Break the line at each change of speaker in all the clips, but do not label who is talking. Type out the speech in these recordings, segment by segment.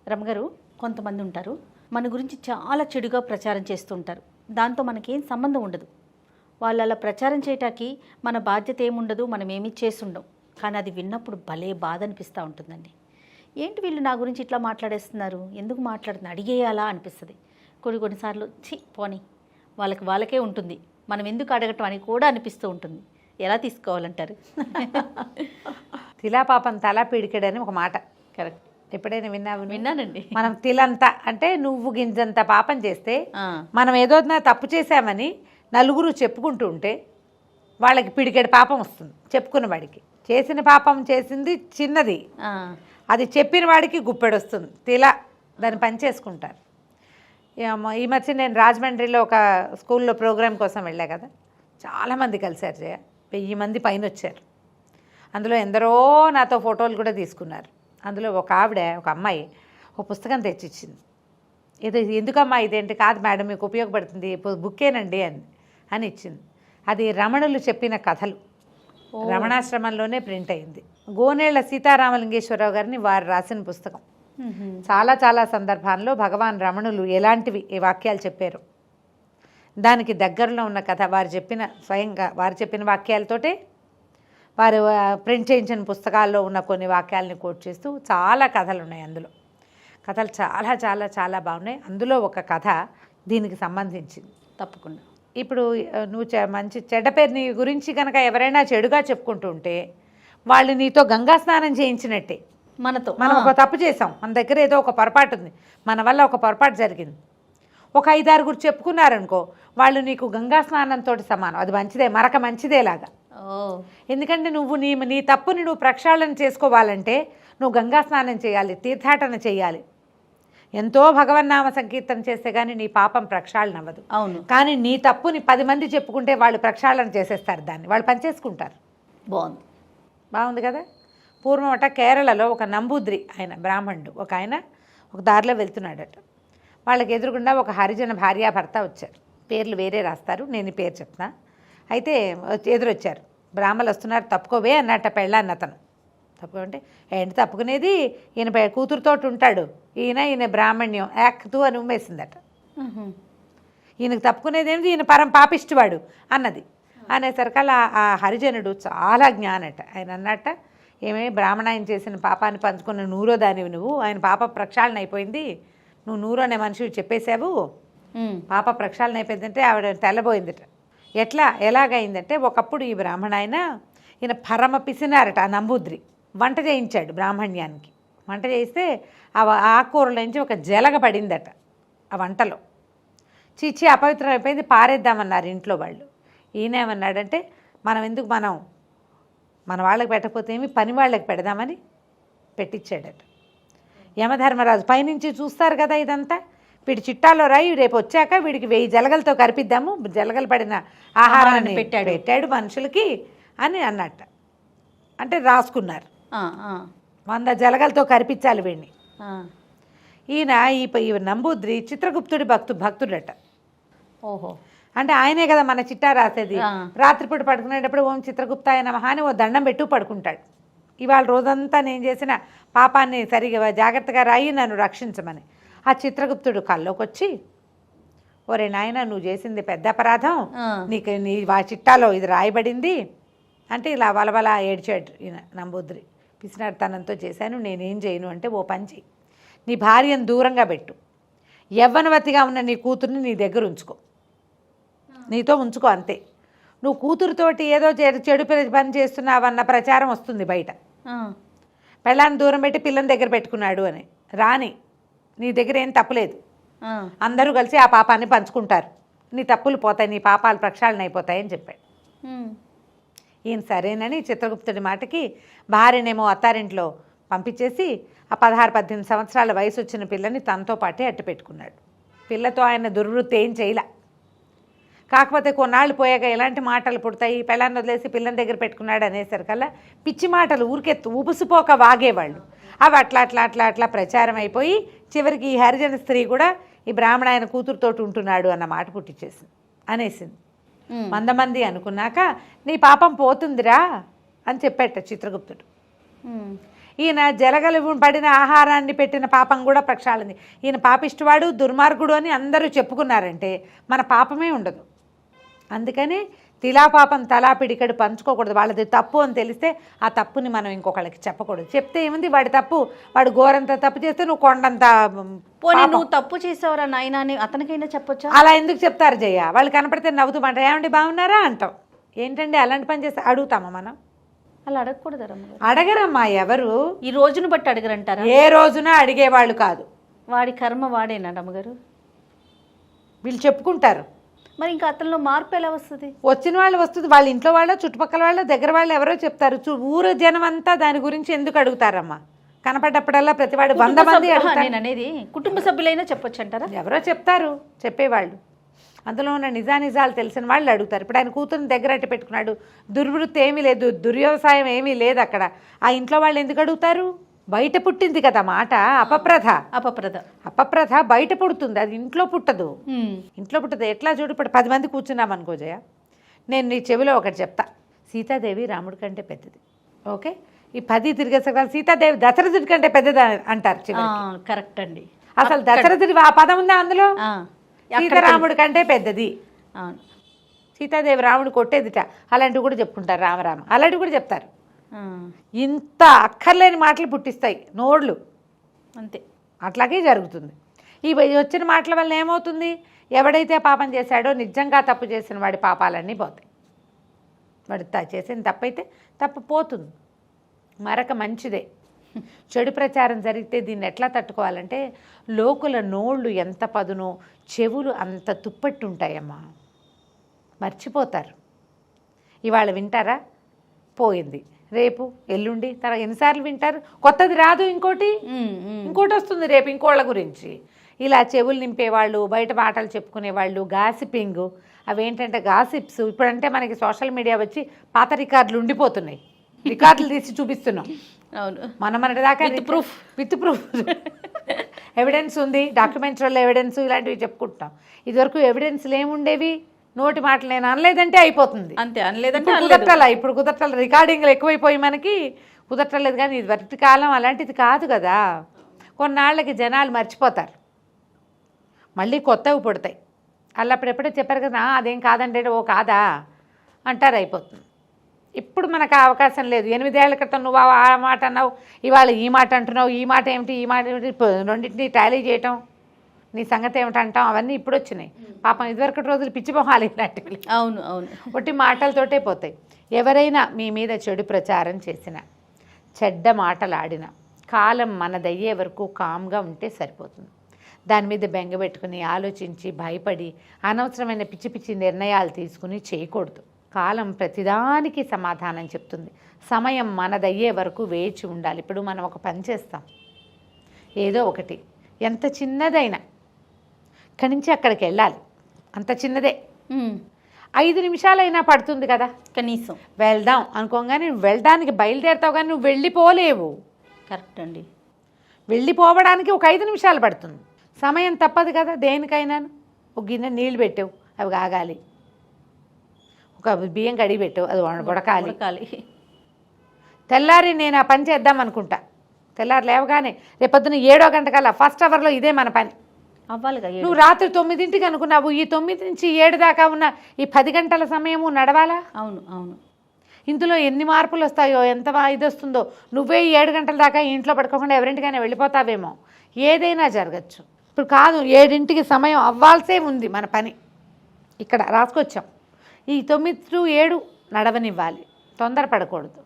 రమగారు, కొంతమంది ఉంటారు మన గురించి చాలా చెడుగా ప్రచారం చేస్తూ ఉంటారు. దాంతో మనకేం సంబంధం ఉండదు. వాళ్ళు అలా ప్రచారం చేయటానికి మన బాధ్యత ఏముండదు, మనం ఏమీ చేసుండం. కానీ అది విన్నప్పుడు భలే బాధ అనిపిస్తూ ఉంటుందండి. ఏంటి వీళ్ళు నా గురించి ఇట్లా మాట్లాడేస్తున్నారు, ఎందుకు మాట్లాడుతున్నారు, అడిగేయాలా అనిపిస్తుంది. కొన్నిసార్లు పోనీ వాళ్ళకే ఉంటుంది, మనం ఎందుకు అడగటం అని కూడా అనిపిస్తూ ఉంటుంది. ఎలా తీసుకోవాలంటారు?
తిలాపాపం తల పీడికెడని ఒక మాట.
కరెక్ట్.
ఎప్పుడైనా
విన్నానండి.
మనం తిలంతా అంటే నువ్వు గింజంత పాపం చేస్తే మనం ఏదో తప్పు చేశామని నలుగురు చెప్పుకుంటూ ఉంటే వాళ్ళకి పిడికెడు పాపం వస్తుంది. చెప్పుకున్న వాడికి చేసిన పాపం చేసింది చిన్నది, అది చెప్పిన వాడికి గుప్పెడు వస్తుంది. దాన్ని పని చేసుకుంటారు. ఈ మధ్య నేను రాజమండ్రిలో ఒక స్కూల్లో ప్రోగ్రాం కోసం వెళ్ళా కదా, చాలామంది కలిశారు. 1000 మంది పైన వచ్చారు. అందులో ఎందరో నాతో ఫోటోలు కూడా తీసుకున్నారు. అందులో ఒక అమ్మాయి ఒక పుస్తకం తెచ్చిచ్చింది. ఎందుకమ్మా ఇదేంటి? కాదు మేడం, మీకు ఉపయోగపడుతుంది, బుక్కేనండి అని ఇచ్చింది. అది రమణులు చెప్పిన కథలు, రమణాశ్రమంలోనే ప్రింట్ అయింది. గోనేళ్ల సీతారామలింగేశ్వరరావు గారిని వారు రాసిన పుస్తకం. చాలా చాలా సందర్భాల్లో భగవాన్ రమణులు ఎలాంటివి ఈ వాక్యాలు చెప్పారు, దానికి దగ్గరలో ఉన్న కథ స్వయంగా వారు చెప్పిన వాక్యాలతోటే వారు ప్రింట్ చేయించిన పుస్తకాల్లో ఉన్న కొన్ని వాక్యాలని కోట్ చేస్తూ చాలా కథలు ఉన్నాయి. అందులో కథలు చాలా చాలా చాలా బాగున్నాయి. అందులో ఒక కథ దీనికి సంబంధించింది.
తప్పకుండా.
ఇప్పుడు నువ్వు మంచి చెడ్డ పేరు నీ గురించి కనుక ఎవరైనా చెడుగా చెప్పుకుంటూ ఉంటే వాళ్ళు నీతో గంగా స్నానం చేయించినట్టే. మనం ఒక తప్పు చేసాం, మన దగ్గర ఏదో ఒక పొరపాటు ఉంది, మన వల్ల ఒక పొరపాటు జరిగింది, ఒక 5-6 చెప్పుకున్నారనుకో, వాళ్ళు నీకు గంగా స్నానంతో సమానం. అది మంచిదే, మరక మంచిదేలాగా. ఎందుకంటే నువ్వు నీ తప్పుని నువ్వు ప్రక్షాళన చేసుకోవాలంటే నువ్వు గంగా స్నానం చేయాలి, తీర్థాటన చేయాలి. ఎంతో భగవన్నామ సంకీర్తన చేస్తే కానీ నీ పాపం ప్రక్షాళన అవ్వదు.
అవును.
కానీ నీ తప్పుని 10 మంది చెప్పుకుంటే వాళ్ళు ప్రక్షాళన చేసేస్తారు, దాన్ని వాళ్ళు పనిచేసుకుంటారు. బాగుంది కదా. పూర్వం కేరళలో ఒక నంబూద్రి ఆయన బ్రాహ్మణుడు ఒక ఆయన ఒక దారిలో వెళ్తున్నాడట. వాళ్ళకి ఎదురుగుండా ఒక హరిజన భార్యాభర్త వచ్చారు. పేర్లు వేరే రాస్తారు, నేను ఈ పేరు చెప్తున్నా. అయితే ఎదురొచ్చారు. బ్రాహ్మలు వస్తున్నారు, తప్పుకోవే అన్నట్ట పెళ్ళాన్ని అతను. తప్పుకోమంటే ఏంటి తప్పుకునేది, ఈయన కూతురుతోటి ఉంటాడు, ఈయన బ్రాహ్మణ్యం యాక్తూ అని ఉమ్మేసిందట. ఈయనకు తప్పుకునేది ఏమిటి, ఈయన పరం పాపిష్టివాడు అన్నది. అనేసరికల్లా ఆ హరిజనుడు చాలా జ్ఞానట. ఆయన అన్నట్ట, ఏమే బ్రాహ్మణ ఆయన చేసిన పాపాన్ని పంచుకున్న నూరో దానివి నువ్వు, ఆయన పాప ప్రక్షాళన అయిపోయింది, నువ్వు నూరో అనే మనిషి చెప్పేశావు, పాప ప్రక్షాళన అయిపోయిందంటే ఆవిడ తెల్లబోయిందట. ఎలాగైందంటే ఒకప్పుడు ఈ బ్రాహ్మణ ఈయన పరమ పిసినారట. ఆ నంబూద్రి వంట చేయించాడు బ్రాహ్మణ్యానికి. వంట చేయిస్తే ఆకుకూరల నుంచి ఒక జలగ పడిందట ఆ వంటలో. చీచి అపవిత్రం అయిపోయింది, పారేద్దామన్నారు ఇంట్లో వాళ్ళు. ఈయన ఏమన్నాడంటే, మనం మన వాళ్ళకి పెట్టకపోతే ఏమి, పని వాళ్ళకి పెడదామని పెట్టించాడట. యమధర్మరాజు పైనుంచి చూస్తారు కదా ఇదంతా, వీడి చిట్టాలో రాయి, రేపు వచ్చాక వీడికి 1000 జలగలతో కరిపిద్దాము, జలగలు పడిన ఆహారాన్ని పెట్టాడు మనుషులకి అని అన్నట్ట. అంటే రాసుకున్నారు, 100 జలగలతో కరిపించాలి వీడిని. ఈ నంబూద్రి చిత్రగుప్తుడి భక్తుడట.
ఓహో.
అంటే ఆయనే కదా మన చిట్టా రాసేది. రాత్రిపూట పడుకునేటప్పుడు ఓం చిత్రగుప్తాయ నమః అని ఓ దండం పెట్టు పడుకుంటాడు. ఇవాళ రోజంతా నేను చేసిన పాపాన్ని సరిగా జాగ్రత్తగా రాయి, నన్ను రక్షించమని. ఆ చిత్రగుప్తుడు కల్లోకి వచ్చి, ఒరే నాయన, నువ్వు చేసింది పెద్ద అపరాధం, నీ చిట్టాలో ఇది రాయబడింది అంటే ఇలా వలవల ఏడ్చాడు ఈయన నంబూద్రి. పిసినారితనంతో చేశాను, నేనేం చేయను అంటే, ఓ పని చెయ్యి, నీ భార్యను దూరంగా పెట్టు, యవ్వనవతిగా ఉన్న నీ కూతుర్ని నీ దగ్గర ఉంచుకో, నీతో ఉంచుకో అంతే. నువ్వు కూతురుతోటి ఏదో చెడు పని చేస్తున్నావన్న ప్రచారం వస్తుంది బయట, పెళ్ళాన్ని దూరం పెట్టి పిల్లని దగ్గర పెట్టుకున్నాడు అని. రాని, నీ దగ్గర ఏం తప్పులేదు, అందరూ కలిసి ఆ పాపాన్ని పంచుకుంటారు, నీ తప్పులు పోతాయి, నీ పాపాలు ప్రక్షాళన అయిపోతాయని చెప్పాడు. ఈయన సరేనని చిత్రగుప్తుడి మాటకి భార్యనేమో అత్తారింట్లో పంపించేసి ఆ 16-18 సంవత్సరాల వయసు వచ్చిన పిల్లని తనతో పాటే అట్టు పెట్టుకున్నాడు. పిల్లతో ఆయన దుర్వృత్తి ఏం చేయలే. కాకపోతే కొన్నాళ్ళు పోయాక ఎలాంటి మాటలు పుడతాయి, పెళ్ళాన్ని వదిలేసి పిల్లని దగ్గర పెట్టుకున్నాడు అనేసరికల్లా పిచ్చి మాటలు ఊరికే ఉబుసిపోక వాగేవాళ్ళు. అవి అట్లా ప్రచారం అయిపోయి చివరికి ఈ హరిజన స్త్రీ కూడా ఈ బ్రాహ్మణ ఆయన కూతురుతోటి ఉంటున్నాడు అన్న మాట అనేసింది. మందమంది అనుకున్నాక నీ పాపం పోతుందిరా అని చెప్పాట చిత్రగుప్తుడు. ఈయన జలగలు పడిన ఆహారాన్ని పెట్టిన పాపం కూడా ప్రక్షాళన. ఈయన పాపిష్టివాడు దుర్మార్గుడు అని అందరూ చెప్పుకున్నారంటే మన పాపమే ఉండదు. అందుకని తిలా పాపం తలా పిడికడు పంచుకోకూడదు. వాళ్ళది తప్పు అని తెలిస్తే ఆ తప్పుని మనం ఇంకొకళ్ళకి చెప్పకూడదు. చెప్తే ఏముంది, వాడి తప్పు, వాడు గోరంత తప్పు చేస్తే నువ్వు కొండంత
పోనీ నువ్వు తప్పు చేసావురా నాయనా అని అతనికైనా చెప్పొచ్చా?
అలా ఎందుకు చెప్తారు జయ? వాళ్ళు కనపడితే నవ్వుతూ అంటారు, ఏమండి బాగున్నారా అంటాం. ఏంటండి అలాంటి పని చేస్తే అడుగుతామా మనం?
అలా అడగకూడదు రమ్మగారు.
అడగరమ్మా ఎవరు,
ఈ రోజును బట్టి అడగరంటారా?
ఏ రోజున అడిగేవాళ్ళు కాదు.
వాడి కర్మ వాడేనా రమ్మగారు?
వీళ్ళు చెప్పుకుంటారు.
మరి ఇంకా అతనిలో మార్పు ఎలా వస్తుంది?
వచ్చిన వాళ్ళు వస్తుంది, వాళ్ళ ఇంట్లో వాళ్ళ చుట్టుపక్కల వాళ్ళ దగ్గర వాళ్ళు ఎవరో చెప్తారు. ఊరు జనం అంతా దాని గురించి ఎందుకు అడుగుతారమ్మా? కనపడ్డప్పుడల్లా ప్రతివాడు 100 మంది అడుగుతారు.
నేను అనేది కుటుంబ సభ్యులైనా చెప్పొచ్చు అంటారా?
ఎవరో చెప్తారు చెప్పేవాళ్ళు, అందులో ఉన్న నిజానిజాలు తెలిసిన వాళ్ళు అడుగుతారు. ఇప్పుడు ఆయన కూతురుని దగ్గర అట్టి పెట్టుకున్నాడు, దుర్వృత్తి ఏమీ లేదు, దుర్వ్యవసాయం ఏమీ లేదు అక్కడ. ఆ ఇంట్లో వాళ్ళు ఎందుకు అడుగుతారు? బయట పుట్టింది కదా మాట. అపప్రథ బయట పుడుతుంది, అది ఇంట్లో పుట్టదు. ఇంట్లో పుట్టదు ఎట్లా చూడు. ఇప్పుడు 10 మంది కూర్చున్నాం అనుకో జయ, నేను నీ చెవిలో ఒకటి చెప్తా, సీతాదేవి రాముడి కంటే పెద్దది. ఓకే, ఈ 10 తిరిగేసరికి సీతాదేవి దశరథుడి కంటే పెద్దది అంటారు.
కరెక్ట్ అండి.
అసలు దశరథుడి ఆ పదం ఉందా అందులో? సీతారాముడి కంటే పెద్దది. సీతాదేవి రాముడు కొట్టేదిట, అలాంటివి కూడా చెప్పుకుంటారు. రామరామ అలాంటివి కూడా చెప్తారు. ఇంత అక్కర్లేని మాటలు పుట్టిస్తాయి నోళ్ళు, అంతే. అట్లాగే జరుగుతుంది. ఈ వచ్చిన మాటల వల్ల ఏమవుతుంది? ఎవడైతే పాపం చేశాడో నిజంగా తప్పు చేసిన వాడి పాపాలన్నీ పోతాయి. వాడు చేసిన తప్పైతే తప్పు పోతుంది, మరొక మంచిదే. చెడు ప్రచారం జరిగితే దీన్ని ఎట్లా తట్టుకోవాలంటే, లోకుల నోళ్ళు ఎంత పదునో చెవులు అంత తుప్పట్టు ఉంటాయమ్మా, మర్చిపోతారు. ఇవాళ వింటారా, పోయింది, రేపు ఎల్లుండి తర్వాత ఎన్నిసార్లు వింటారు? కొత్తది రాదు, ఇంకోటి వస్తుంది రేపు ఇంకోళ్ళ గురించి. ఇలా చెవులు నింపేవాళ్ళు, బయట మాటలు చెప్పుకునేవాళ్ళు, గాసిపింగ్, అవేంటంటే గాసిప్స్. ఇప్పుడంటే మనకి సోషల్ మీడియా వచ్చి పాత రికార్డులు ఉండిపోతున్నాయి, రికార్డులు తీసి చూపిస్తున్నాం. అవును, మన దాకా విత్ ప్రూఫ్ ఎవిడెన్స్ ఉంది, డాక్యుమెంటరీలో ఎవిడెన్స్, ఇలాంటివి చెప్పుకుంటాం. ఇదివరకు ఎవిడెన్స్లు ఏముండేవి? నోటి మాటలు నేను అనలేదంటే అయిపోతుంది, అంతే. అనలేదంటే కుదరట్ల. ఇప్పుడు కుదరట్ల, రికార్డింగ్లు ఎక్కువైపోయి మనకి కుదరట్లేదు. కానీ ఇది వరటి కాలం అలాంటిది కాదు కదా. కొన్నాళ్ళకి జనాలు మర్చిపోతారు, మళ్ళీ కొత్తవి పుడతాయి. అల్లప్పుడెప్పుడో చెప్పారు కదా, అదేం కాదంటే ఓ కాదా అంటారు, అయిపోతుంది. ఇప్పుడు మనకు ఆ అవకాశం లేదు. 8 ఏళ్ల క్రితం నువ్వు ఆ మాట అన్నావు, ఇవాళ ఈ మాట అంటున్నావు, ఈ మాట ఏమిటి, ఈ మాట ఏమిటి, రెండింటినీ టాలీ చేయటం, నీ సంగతి ఏమిటంటాం, అవన్నీ ఇప్పుడు వచ్చినాయి. పాపం ఇదివరకటి రోజులు పిచ్చిపోహాలి ఇలాంటివి. అవును అవును, ఒట్టి మాటలతోటే పోతాయి. ఎవరైనా మీ మీద చెడు ప్రచారం చేసిన, చెడ్డ మాటలు ఆడిన, కాలం మనదయ్యే వరకు కామ్గా ఉంటే సరిపోతుంది. దాని మీద బెంగపెట్టుకుని ఆలోచించి భయపడి అనవసరమైన పిచ్చి పిచ్చి నిర్ణయాలు తీసుకుని చేయకూడదు. కాలం ప్రతిదానికి సమాధానం చెప్తుంది. సమయం మనదయ్యే వరకు వేచి ఉండాలి. ఇప్పుడు మనం ఒక పని చేస్తాం, ఏదో ఒకటి, ఎంత చిన్నదైనా ఇక్కడి నుంచి అక్కడికి వెళ్ళాలి, అంత చిన్నదే, 5 నిమిషాలైనా పడుతుంది కదా కనీసం. వెళ్దాం అనుకోగానే వెళ్ళడానికి బయలుదేరుతావు, కానీ నువ్వు వెళ్ళిపోలేవు. కరెక్ట్ అండి. వెళ్ళిపోవడానికి ఒక 5 నిమిషాలు పడుతుంది. సమయం తప్పదు కదా దేనికైనా. ఒక గిన్నె నీళ్ళు పెట్టావు, అవి కాగాలి. ఒక బియ్యం కడిగి పెట్టావు, అది ఉడకాలి. తెల్లారి నేను ఆ పని చేద్దాం అనుకుంటా, తెల్లారి లేవగానే రేపొద్దున 7వ గంటకల్లా ఫస్ట్ అవర్లో ఇదే మన పని అవ్వాలిగా. నువ్వు రాత్రి 9ంటికి అనుకున్నావు, ఈ 9 నుంచి 7 దాకా ఉన్న ఈ 10 గంటల సమయము నడవాలా? అవును అవును. ఇందులో ఎన్ని మార్పులు వస్తాయో, ఎంత ఇది వస్తుందో. నువ్వే 7 గంటల దాకా ఇంట్లో పడుకోకుండా ఎవరింటికైనా వెళ్ళిపోతావేమో, ఏదైనా జరగచ్చు. ఇప్పుడు కాదు, 7ంటికి సమయం అవ్వాల్సే ఉంది మన పని. ఇక్కడ రాసుకొచ్చాం, ఈ 9 to 7 నడవనివ్వాలి, తొందరపడకూడదు.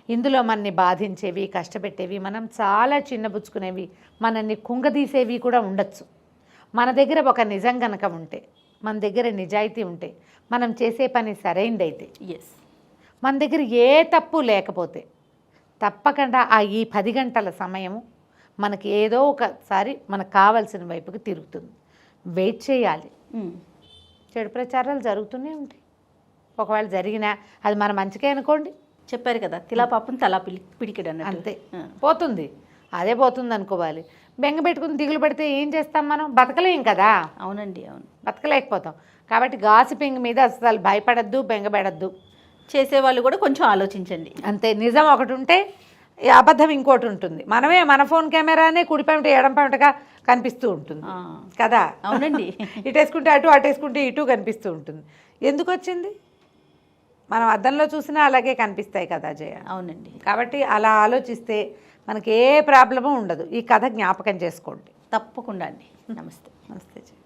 ఇందులో మనని బాధించేవి, కష్టపెట్టేవి, మనం చాలా చిన్నబుచ్చుకునేవి, మనల్ని కుంగదీసేవి కూడా ఉండొచ్చు. మన దగ్గర ఒక నిజం గనక ఉంటే, మన దగ్గర నిజాయితీ ఉంటే, మనం చేసే పని సరైందైతే, మన దగ్గర ఏ తప్పు లేకపోతే తప్పకుండా ఈ 10 గంటల సమయము మనకి ఏదో ఒకసారి మనకు కావాల్సిన వైపుకి తిరుగుతుంది. వెయిట్ చేయాలి. చెడు ప్రచారాలు జరుగుతూనే ఉంటాయి. ఒకవేళ జరిగినా అది మన మంచికే అనుకోండి. చెప్పారు కదా, తిలా పాపం తలా పిడికిడు అన్నట్టు, అంతే పోతుంది. అదే పోతుంది అనుకోవాలి. బెంగ పెట్టుకుని దిగులు పడితే ఏం చేస్తాం మనం? బతకలేం కదా. అవునండి అవును, బతకలేకపోతాం. కాబట్టి గాసిపింగ్ మీద అసలు భయపడద్దు, బెంగపెడద్దు. చేసేవాళ్ళు కూడా కొంచెం ఆలోచించండి, అంతే. నిజం ఒకటి ఉంటే ఈ అబద్ధం ఇంకోటి ఉంటుంది. మనమే మన ఫోన్ కెమెరానే కుడిపేమిట ఎడంపేమిటగా కనిపిస్తూ ఉంటుంది
ఆ,
కదా.
అవునండి.
ఇటు వేసుకుంటే అటు, అటు వేసుకుంటే ఇటు కనిపిస్తూ ఉంటుంది. ఎందుకు వచ్చింది? మనం అద్దంలో చూసినా అలాగే కనిపిస్తాయి కదా జయ.
అవునండి.
కాబట్టి అలా ఆలోచిస్తే మనకి ఏ ప్రాబ్లము ఉండదు. ఈ కథ జ్ఞాపకం చేసుకోండి.
తప్పకుండా అండి. నమస్తే.
నమస్తే జయ.